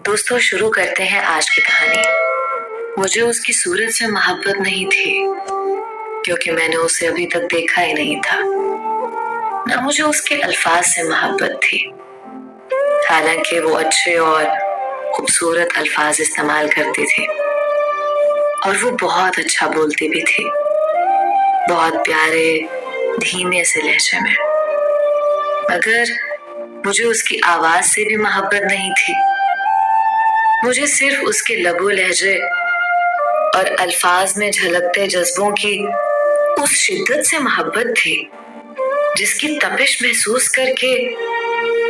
दोस्तों, शुरू करते हैं आज की कहानी। मुझे उसकी सूरत से मोहब्बत नहीं थी, क्योंकि मैंने उसे अभी तक देखा ही नहीं था। ना मुझे उसके अल्फाज से मोहब्बत थी, हालांकि वो अच्छे और खूबसूरत अल्फाज इस्तेमाल करती थी और वो बहुत अच्छा बोलती भी थी, बहुत प्यारे धीमे से लहजे में। मगर मुझे उसकी आवाज से भी मोहब्बत नहीं थी। मुझे सिर्फ उसके लबो लहजे और अल्फाज में झलकते जज्बों की उस शिद्दत से मोहब्बत थी जिसकी तपिश महसूस करके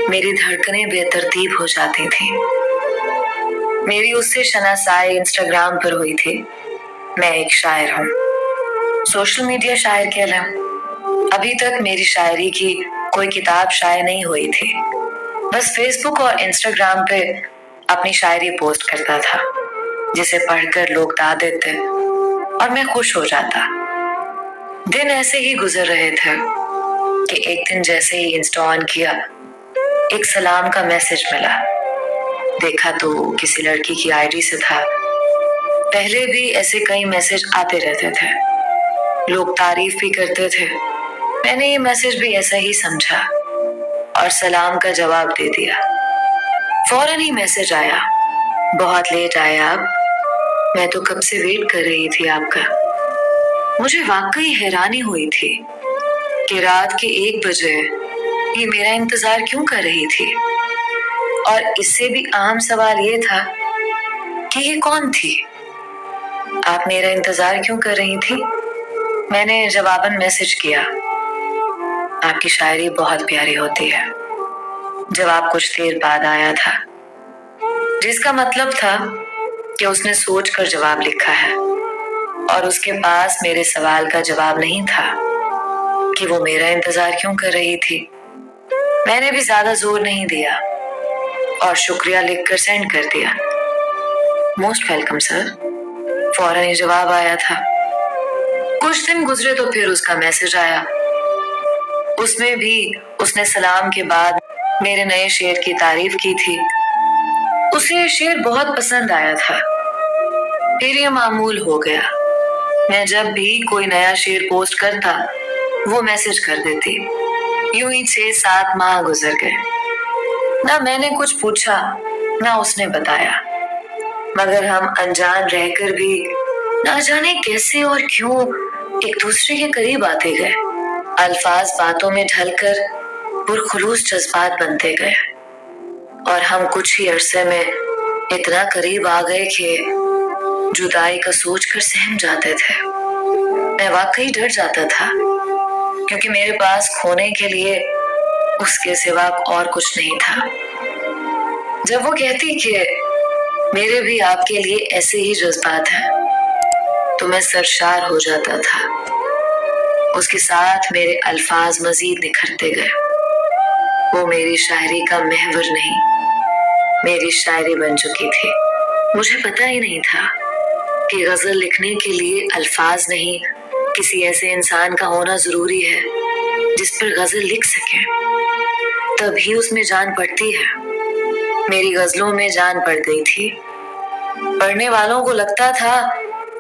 मेरी धड़कनें बेतरतीब हो जाती थी। मेरी उससे शनासाई इंस्टाग्राम पर हुई थी। मैं एक शायर हूँ, सोशल मीडिया शायर कह लें। अभी तक मेरी शायरी की कोई किताब शाये नहीं हुई थी, बस फेसबुक और इंस्टाग्राम पे अपनी शायरी पोस्ट करता था, जिसे पढ़कर लोग गा देते और मैं खुश हो जाता। दिन ऐसे ही गुजर रहे थे कि एक दिन जैसे ही इंस्टा ऑन किया, एक सलाम का मैसेज मिला। देखा तो किसी लड़की की आईडी से था। पहले भी ऐसे कई मैसेज आते रहते थे, लोग तारीफ भी करते थे। मैंने ये मैसेज भी ऐसा ही समझा और सलाम का जवाब दे दिया। फौरन ही मैसेज आया, बहुत लेट आया आप, मैं तो कब से वेट कर रही थी आपका। मुझे वाकई हैरानी हुई थी कि रात के 1 बजे ये मेरा इंतजार क्यों कर रही थी, और इससे भी अहम सवाल ये था कि ये कौन थी। आप मेरा इंतजार क्यों कर रही थी? मैंने जवाबन मैसेज किया, आपकी शायरी बहुत प्यारी होती है। जवाब कुछ देर बाद आया था, जिसका मतलब था कि उसने सोच कर जवाब लिखा है और उसके पास मेरे सवाल का जवाब नहीं था कि वो मेरा इंतजार क्यों कर रही थी। मैंने भी ज्यादा जोर नहीं दिया और शुक्रिया लिखकर सेंड कर दिया। मोस्ट वेलकम सर, फौरन ही जवाब आया था। कुछ दिन गुजरे तो फिर उसका मैसेज आया। उसमें भी उसने सलाम के बाद मेरे नए शेर की तारीफ की थी। उसे ये शेर बहुत पसंद आया था। फिर ये मामूल हो गया, मैं जब भी कोई नया शेर पोस्ट करता वो मैसेज कर देती। यूं ही 6-7 माह गुजर गए। ना मैंने कुछ पूछा ना उसने बताया, मगर हम अनजान रहकर भी ना जाने कैसे और क्यों एक दूसरे के करीब आते गए। अल्फाज बातों में ढलकर पुरखुलूस जज्बात बनते गए और हम कुछ ही अरसे में इतना करीब आ गए कि जुदाई का सोचकर सहम जाते थे। मैं वाकई डर जाता था, क्योंकि मेरे पास खोने के लिए उसके सिवा और कुछ नहीं था। जब वो कहती कि मेरे भी आपके लिए ऐसे ही जज्बात हैं, तो मैं सरशार हो जाता था। उसके साथ मेरे अल्फाज मजीद निखरते गए। वो मेरी शायरी का महवर नहीं, मेरी शायरी बन चुकी थी। मुझे पता ही नहीं था कि गजल लिखने के लिए अल्फाज नहीं, किसी ऐसे इंसान का होना जरूरी है जिस पर गजल लिख सके, तभी उसमें जान पड़ती है। मेरी गजलों में जान पड़ गई थी। पढ़ने वालों को लगता था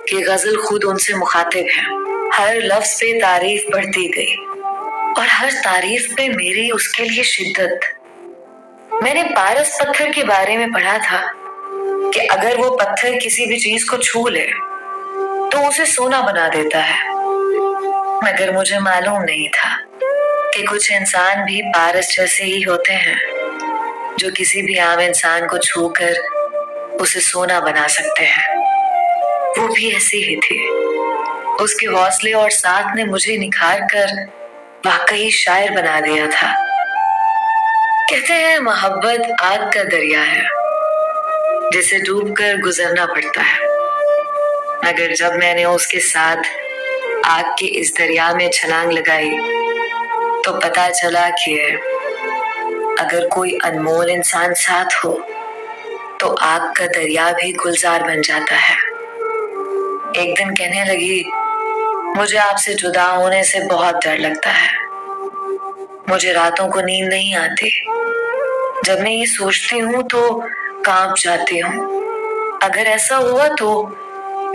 कि गजल खुद उनसे मुखातिब है। हर लफ्ज पे तारीफ बढ़ती गई और हर तारीफ पे मेरी उसके लिए शिद्दत। मैंने पारस पत्थर के बारे में पढ़ा था कि अगर वो पत्थर किसी भी चीज को छू ले तो उसे सोना बना देता है, मगर मुझे मालूम नहीं था कि कुछ इंसान भी पारस जैसे ही होते हैं, जो किसी भी आम इंसान को छूकर उसे सोना बना सकते हैं। वो भी ऐसी ही थी। उसके हौसले और साथ ने मुझे निखार कर वाकई शायर बना दिया था। कहते हैं मोहब्बत आग का दरिया है जिसे डूबकर गुजरना पड़ता है, मगर जब मैंने उसके साथ आग के इस दरिया में छलांग लगाई तो पता चला कि अगर कोई अनमोल इंसान साथ हो तो आग का दरिया भी गुलजार बन जाता है। एक दिन कहने लगी, मुझे आपसे जुदा होने से बहुत डर लगता है। मुझे रातों को नींद नहीं आती। जब मैं ये सोचती हूँ तो कांप जाती हूँ। अगर ऐसा हुआ तो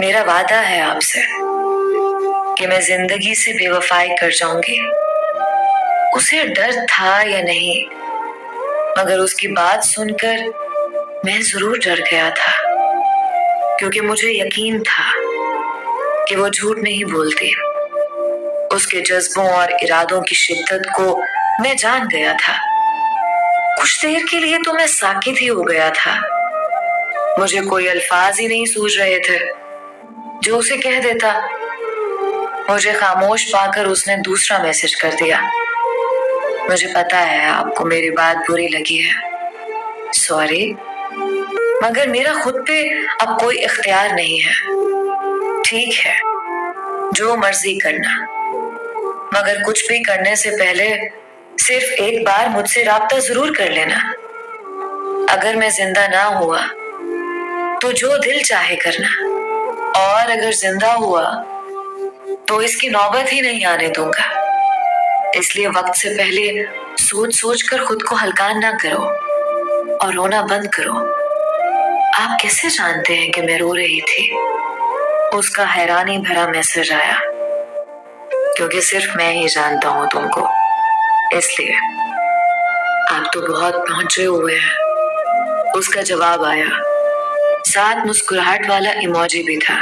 मेरा वादा है आपसे कि मैं जिंदगी से बेवफाई कर जाऊंगी। उसे डर था या नहीं, मगर उसकी बात सुनकर मैं जरूर डर गया था, क्योंकि मुझे यकीन था कि वो झूठ नहीं बोलती। उसके जज्बों और इरादों की शिद्दत को मैं जान गया था। कुछ देर के लिए तो मैं साकित ही हो गया था। मुझे कोई अल्फाज ही नहीं सूझ रहे थे जो उसे कह देता। मुझे खामोश पाकर उसने दूसरा मैसेज कर दिया। मुझे पता है आपको मेरी बात बुरी लगी है, सॉरी, मगर मेरा खुद पे अब कोई इख्तियार नहीं है। ठीक है, जो मर्जी करना, मगर कुछ भी करने से पहले सिर्फ एक बार मुझसे राब्ता जरूर कर लेना। अगर मैं जिंदा ना हुआ तो जो दिल चाहे करना, और अगर जिंदा हुआ तो इसकी नौबत ही नहीं आने दूंगा। इसलिए वक्त से पहले सोच सोच कर खुद को हल्का ना करो और रोना बंद करो। आप कैसे जानते हैं कि मैं रो रही थी? उसका हैरानी भरा मैसेज आया। क्योंकि सिर्फ मैं ही जानता हूं तुमको, इसलिए आप तो बहुत पहुंचे हुए हैं। उसका जवाब आया, साथ मुस्कुराहट वाला इमोजी भी था।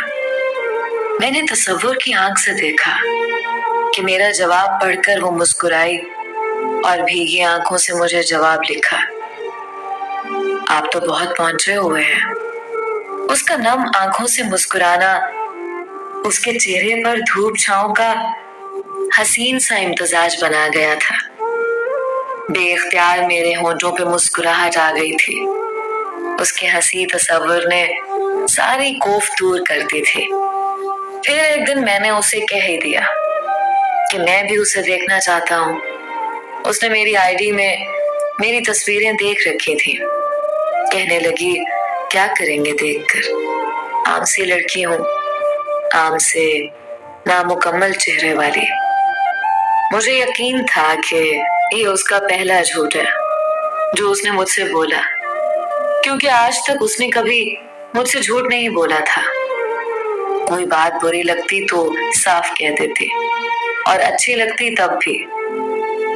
मैंने तसव्वुर की आंख से देखा कि मेरा जवाब पढ़कर वो मुस्कुराई और भीगी आंखों से मुझे जवाब लिखा, आप तो बहुत पहुंचे हुए हैं। उसका नम आंखों से मुस्कुराना उसके चेहरे पर धूप छांव का हसीन सा इम्तजाज बना गया था। बेइख्तियार मेरे होंठों पे मुस्कुराहट आ गई थी। उसके हंसी तसव्वुर ने सारी खौफ दूर कर दी थी। फिर एक दिन मैंने उसे कह ही दिया कि मैं भी उसे देखना चाहता हूँ। उसने मेरी आईडी में मेरी तस्वीरें देख रखी थी। कहने लगी, क्या करेंगे देखकर, आम सी लड़की हूँ, आम से नामुकम्मल चेहरे वाली। मुझे यकीन था कि ये उसका पहला झूठ है जो उसने मुझसे बोला, क्योंकि आज तक उसने कभी मुझसे झूठ नहीं बोला था। कोई बात बुरी लगती तो साफ कह देती, और अच्छी लगती तब भी।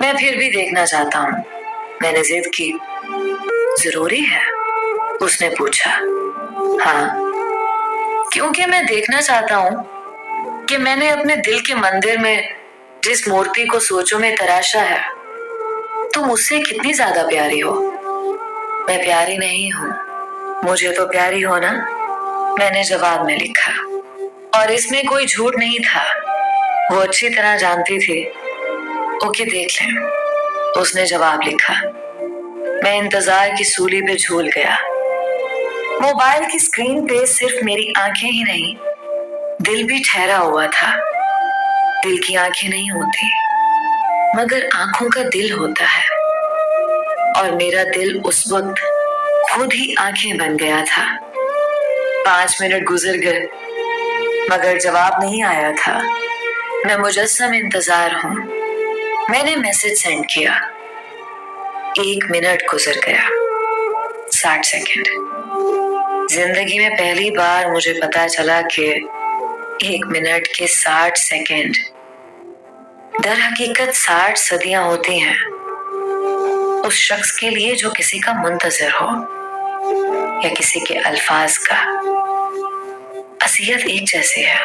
मैं फिर भी देखना चाहता हूँ, मैंने जिद की। जरूरी है? उसने पूछा। हाँ, क्योंकि मैं देखना चाहता हूँ कि मैंने अपने दिल के मंदिर में जिस मूर्ति को सोचों में तराशा है, तुम उससे कितनी ज्यादा प्यारी हो। मैं प्यारी नहीं हूँ, मुझे तो प्यारी हो ना, मैंने जवाब में लिखा। और इसमें कोई झूठ नहीं था, वो अच्छी तरह जानती थी। ओके, देख लें, उसने जवाब लिखा। मैं इंतजार की सूली पे झूल गया। मोबाइल की स्क्रीन पे सिर्फ मेरी आंखें ही नहीं, दिल भी ठहरा हुआ था। दिल की आंखें नहीं होती, मगर आंखों का दिल होता है। और मेरा दिल उस वक्त खुद ही आंखें बन गया था। 5 मिनट गुजर गए, मगर जवाब नहीं आया था। मैं मुजस्सम इंतजार हूं। मैंने मैसेज सेंड किया। 1 मिनट गुजर गया, 60 सेकंड। जिंदगी में पहली बार मुझे पता चला कि 1 मिनट के 60 सेकंड दर हकीकत 60 सदियां होती हैं उस शख्स के लिए जो किसी का मुंतजर हो, या किसी के अल्फाज का। असलियत एक जैसी है।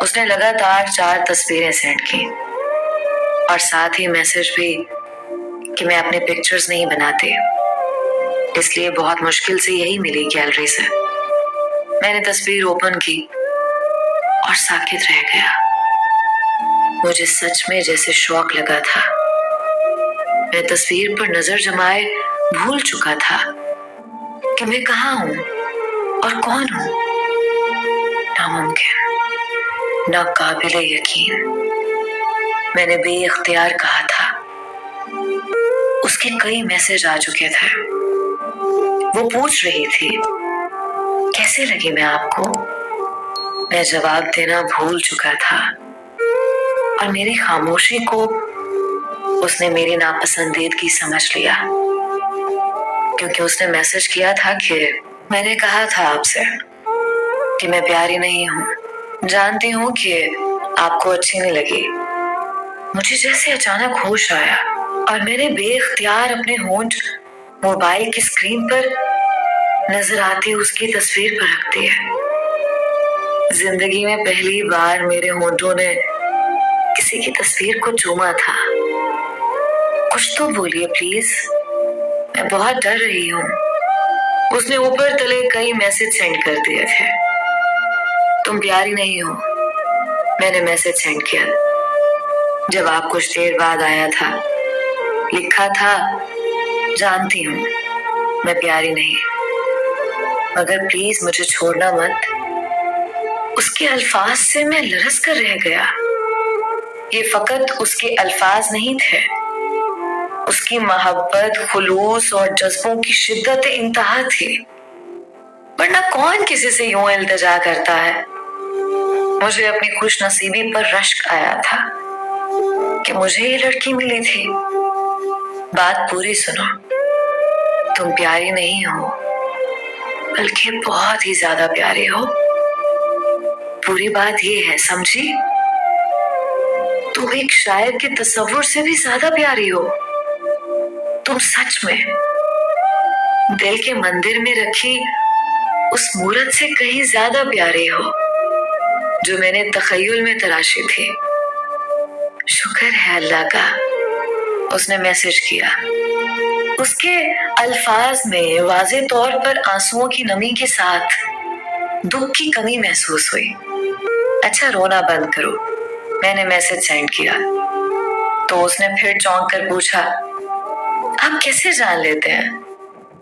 उसने लगातार 4 तस्वीरें सेंड की, और साथ ही मैसेज भी कि मैं अपने पिक्चर्स नहीं बनाती, इसलिए बहुत मुश्किल से यही मिली गैलरी से। मैंने तस्वीर ओपन की और साकित रह गया। मुझे सच में जैसे शौक लगा था। मैं तस्वीर पर नजर जमाए भूल चुका था कि मैं कहाँ हूं और कौन हूं। नामुमकिन, नाकाबिले यकीन, मैंने बेइख्तियार कहा था। उसके कई मैसेज आ चुके थे। वो पूछ रही थी, कैसे लगी मैं आपको? मैं जवाब देना भूल चुका था, और मेरी खामोशी को उसने मेरी नापसंदीदगी समझ लिया। क्योंकि उसने मैसेज किया था कि मैंने कहा था आपसे कि मैं प्यारी नहीं हूँ, जानती हूँ कि आपको अच्छी नहीं लगी। मुझे जैसे अचानक होश आया और मैंने बेइख्तियार अपने होंठ मोबाइल की स्क्रीन पर नजर आती उसकी तस्वीर पर रख दिए। जिंदगी में पहली बार मेरे होंठों ने किसी की तस्वीर को चूमा था। कुछ तो बोलिए प्लीज, मैं बहुत डर रही हूँ। उसने ऊपर तले कई मैसेज सेंड कर दिए थे। तुम प्यारी नहीं हो, मैंने मैसेज सेंड किया। जब आप कुछ देर बाद आया था, लिखा था जानती हूँ मैं प्यारी नहीं, मगर प्लीज मुझे छोड़ना मत। उसके अल्फाज से मैं लरस कर रह गया। ये फकत उसके अल्फाज नहीं थे, उसकी मोहब्बत, खुलूस और जज्बों की शिद्दत इंतहा थी। वरना कौन किसी से यूं इल्तिजा करता है। मुझे अपनी खुश नसीबी पर रश्क आया था कि मुझे ये लड़की मिली थी। बात पूरी सुनो, तुम प्यारी नहीं हो, बल्कि बहुत ही ज्यादा प्यारी हो। पूरी बात ये है, समझी? तुम एक शायर के तस्वुर से भी ज्यादा प्यारी हो। तुम सच में दिल के मंदिर में रखी उस मूरत से कहीं ज्यादा प्यारे हो जो मैंने तखय्युल में तराशी थी। शुक्र है अल्लाह का, उसने मैसेज किया। उसके अल्फाज में वाज़े तौर पर आंसुओं की नमी के साथ दुख की कमी महसूस हुई। अच्छा रोना बंद करो, मैंने मैसेज सेंड किया। तो उसने फिर चौंक कर पूछा, आप कैसे जान लेते हैं?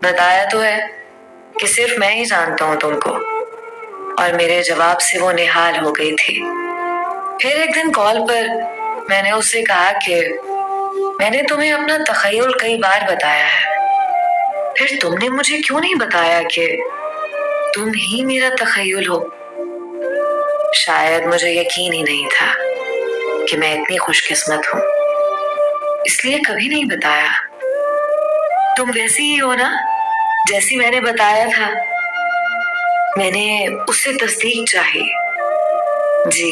बताया तो है कि सिर्फ मैं ही जानता हूं तुमको। और मेरे जवाब से वो निहाल हो गई थी। फिर एक दिन कॉल पर मैंने उससे कहा कि मैंने तुम्हें अपना तखय्युल कई बार बताया है, फिर तुमने मुझे क्यों नहीं बताया कि तुम ही मेरा तखय्युल हो? शायद मुझे यकीन ही नहीं था कि मैं इतनी खुशकिस्मत हूं, इसलिए कभी नहीं बताया। तुम वैसी ही हो ना जैसी मैंने बताया था। मैंने उससे तस्दीक चाही, जी,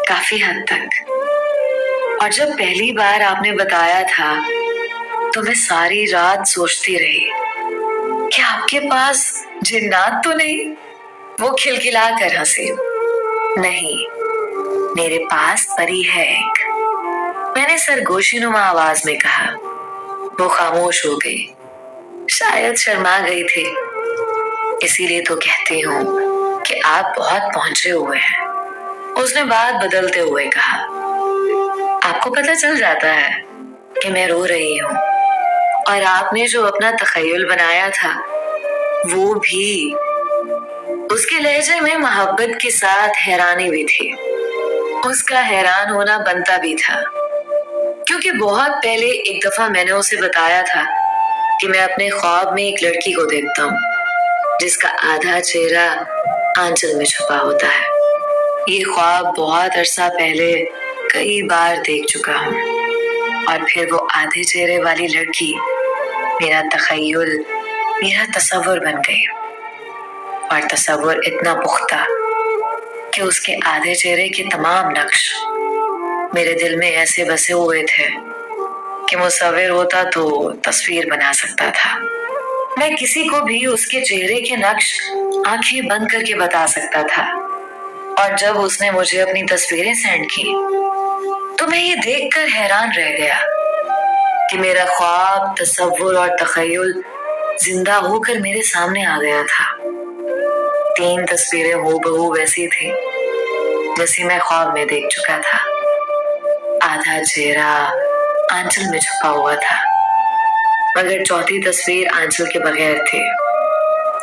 काफी हद तक। और जब पहली बार आपने बताया था तो मैं सारी रात सोचती रही कि आपके पास जिन्नात तो नहीं? वो खिलखिला कर हंसी, नहीं, मेरे पास परी है एक, मैंने सरगोशीनुमा आवाज में कहा। वो खामोश हो गई, शायद शर्मा गई थी। इसीलिए तो कहती हूँ कि आप बहुत पहुंचे हुए हैं, उसने बात बदलते हुए कहा। आपको पता चल जाता है कि मैं रो रही हूँ, और आपने जो अपना तखय्युल बनाया था वो भी। उसके लहजे में मोहब्बत के साथ हैरानी भी थी। उसका हैरान होना बनता भी था, क्योंकि बहुत पहले एक दफा मैंने उसे बताया था कि मैं अपने ख्वाब में एक लड़की को देखता हूँ जिसका आधा चेहरा आंचल में छुपा होता है। ये ख्वाब बहुत अरसा पहले कई बार देख चुका हूँ, और फिर वो आधे चेहरे वाली लड़की मेरा तखय्युल, मेरा तसव्वुर बन गई। और तसव्वुर इतना पुख्ता कि उसके आधे चेहरे के तमाम नक्श मेरे दिल में ऐसे बसे हुए थे कि मुसव्विर होता तो तस्वीर बना सकता था। मैं किसी को भी उसके चेहरे के नक्श आंखें बंद करके बता सकता था। और जब उसने मुझे अपनी तस्वीरें सेंड की तो मैं ये देखकर हैरान रह गया कि मेरा ख्वाब, तसव्वुर और तखय्युल जिंदा होकर मेरे सामने आ गया था। 3 तस्वीरें हूबहू वैसी थी जैसी मैं ख्वाब में देख चुका था। आधा चेहरा आंचल में छुपा हुआ था, मगर चौथी तस्वीर आंचल के बगैर थी।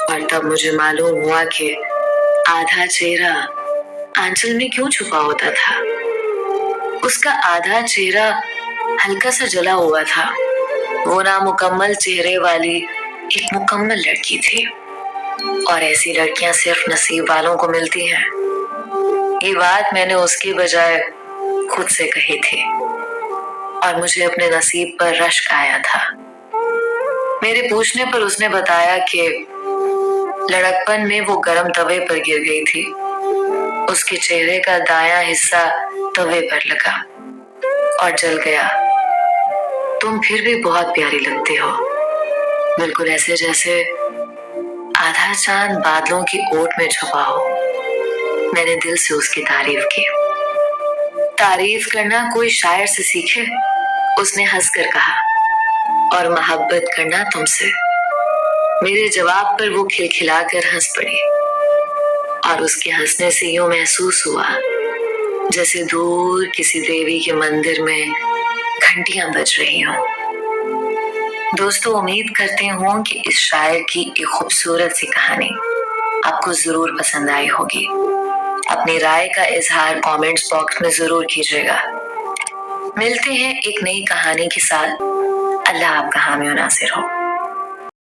और तब मुझे मालूम हुआ कि आधा चेहरा आंचल में क्यों छुपा होता था। उसका आधा चेहरा हल्का सा जला हुआ था। वो नामुकम्मल चेहरे वाली एक मुकम्मल लड़की थी, और ऐसी लड़कियां सिर्फ नसीब वालों को मिलती हैं। ये बात मैंने उसकी बजाय खुद से कही थी, और मुझे अपने नसीब पर रश्क आया था। मेरे पूछने पर उसने बताया कि लड़कपन में वो गरम तवे पर गिर गई थी। उसके चेहरे का दायां हिस्सा तवे पर लगा और जल गया। तुम फिर भी बहुत प्यारी लगती हो, बिल्कुल ऐसे जैसे आधा चांद बादलों की ओट में छुपा हो। मैंने दिल से उसकी तारीफ की। तारीफ करना कोई शायर से सीखे, उसने हंसकर कहा, और मोहब्बत करना तुमसे। मेरे जवाब पर वो खिलखिलाकर हंस पड़ी और उसके हंसने से यूं महसूस हुआ जैसे दूर किसी देवी के मंदिर में घंटियां बज रही हों। दोस्तों, उम्मीद करती हूँ कि इस शायर की एक खूबसूरत सी कहानी आपको जरूर पसंद आई होगी। अपनी राय का इजहार कमेंट्स बॉक्स में जरूर कीजिएगा। मिलते हैं एक नई कहानी के साथ। अल्लाह आपका हामी और नासिर हो।